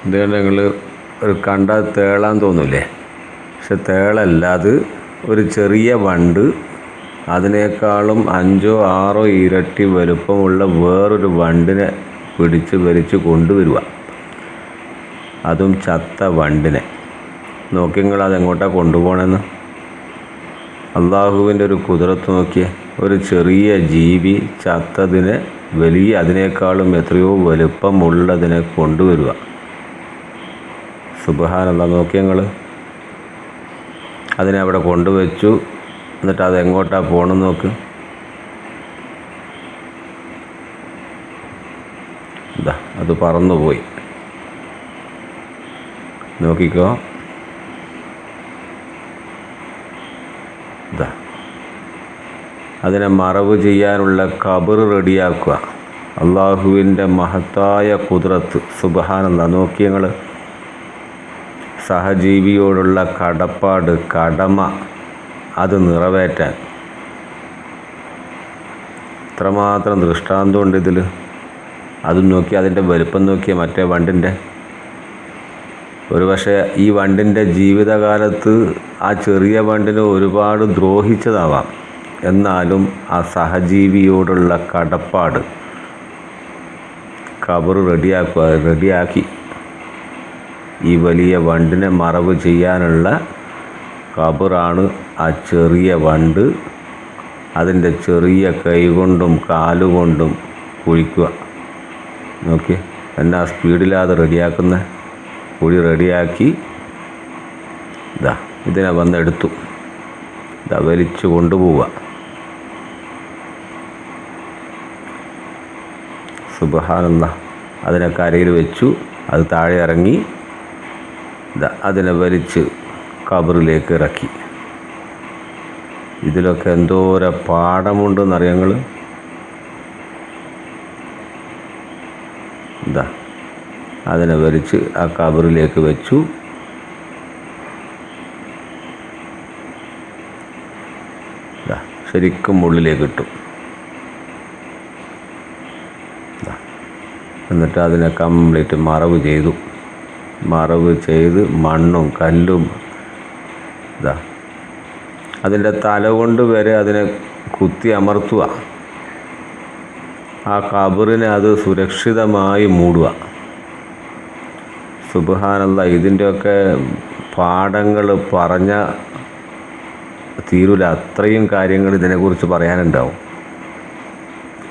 ഇതുകൊണ്ട് നിങ്ങൾ ഒരു കണ്ടാൽ തേളാൻ തോന്നൂലേ? പക്ഷെ തേളല്ല, അത് ഒരു ചെറിയ വണ്ട്. അതിനേക്കാളും 5 or 6 ഇരട്ടി വലുപ്പമുള്ള വേറൊരു വണ്ടിനെ പിടിച്ച് വലിച്ച് കൊണ്ടുവരിക. അതും ചത്ത വണ്ടിനെ. നോക്കി നിങ്ങൾ അതെങ്ങോട്ടാണ് കൊണ്ടുപോകണമെന്ന്. അള്ളാഹുവിൻ്റെ ഒരു കുദറത്ത് നോക്കിയേ. ഒരു ചെറിയ ജീവി ചത്തതിനെ വലിയ അതിനേക്കാളും എത്രയോ വലുപ്പമുള്ളതിനെ കൊണ്ടുവരിക. സുബ്ഹാനല്ലാഹ്. നോക്കി നിങ്ങൾ അതിനെ അവിടെ കൊണ്ടുവച്ചു. എന്നിട്ട് അതെങ്ങോട്ടാണ് പോകണമെന്ന് നോക്ക്. ഇതാ അത് പറന്നുപോയി. നോക്കിക്കോ. ഇതാ അതിനെ മറവ് ചെയ്യാനുള്ള ഖബർ റെഡിയാക്കുക. അള്ളാഹുവിൻ്റെ മഹത്തായ ഖുദ്റത്ത്. സുബ്ഹാനല്ലാഹ്. നോക്കി ഞങ്ങൾ സഹജീവിയോടുള്ള കടപ്പാട്, കടമ, അത് നിറവേറ്റാൻ എത്രമാത്രം ദൃഷ്ടാന്തമുണ്ട് ഇതിൽ. അതും നോക്കി അതിൻ്റെ വലുപ്പം നോക്കിയ മറ്റേ വണ്ടിൻ്റെ. ഒരു പക്ഷേ ഈ വണ്ടിൻ്റെ ജീവിതകാലത്ത് ആ ചെറിയ വണ്ടിനെ ഒരുപാട് ദ്രോഹിച്ചതാവാം. എന്നാലും ആ സഹജീവിയോടുള്ള കടപ്പാട് ഖബർ റെഡിയാക്കി ഈ വലിയ വണ്ടിനെ മറവ് ചെയ്യാനുള്ള ഖബറാണ് ആ ചെറിയ വണ്ട്. അതിൻ്റെ ചെറിയ കൈ കൊണ്ടും കാലുകൊണ്ടും കുഴിക്കുക. നോക്കി എന്നാ സ്പീഡിലാണ് റെഡിയാക്കുന്നത്. കുഴി റെഡിയാക്കി ഇതാ ഇതിനെ വന്നെടുത്തു. ഇതാ വലിച്ചു കൊണ്ടുപോവുക. സുബ്ഹാനല്ലാഹ്. അതിനെ കരയിൽ വെച്ചു. അത് താഴെ ഇറങ്ങി ഇതാ അതിനെ വലിച്ച് ഖബറിലേക്ക് ഇറക്കി. ഇതിലൊക്കെ എന്തോരം പാഠമുണ്ടെന്നറിയാം നിങ്ങൾ. ഇതാ അതിനെ വലിച്ച് ആ ഖബറിലേക്ക് വെച്ചു. ഇതാ ശരിക്കും ഉള്ളിലേക്ക് ഇട്ടു. എന്നിട്ട് അതിനെ കംപ്ലീറ്റ് മറവ് ചെയ്ത് മണ്ണും കല്ലും ഇതാ അതിൻ്റെ തല കൊണ്ട് വരെ അതിനെ കുത്തി അമർത്തുക. ആ ഖബറിനെ അത് സുരക്ഷിതമായി മൂടുക. സുബ്ഹാനല്ലാഹ്. ഇതിൻ്റെയൊക്കെ പാഠങ്ങൾ പറഞ്ഞ തീരൂല. അത്രയും കാര്യങ്ങൾ ഇതിനെക്കുറിച്ച് പറയാനുണ്ടാവും.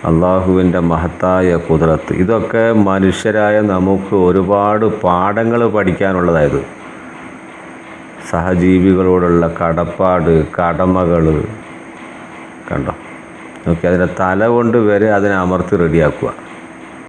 അള്ളാഹുവിൻ്റെ മഹത്തായ ഖുദ്റത്ത്. ഇതൊക്കെ മനുഷ്യരായ നമുക്ക് ഒരുപാട് പാഠങ്ങൾ പഠിക്കാനുള്ളതായത്. സഹജീവികളോടുള്ള കടപ്പാട്, കടമകൾ കണ്ടോ. നോക്കി അതിൻ്റെ തല കൊണ്ട് വരെ അതിനെ അമർത്തി റെഡിയാക്കുക.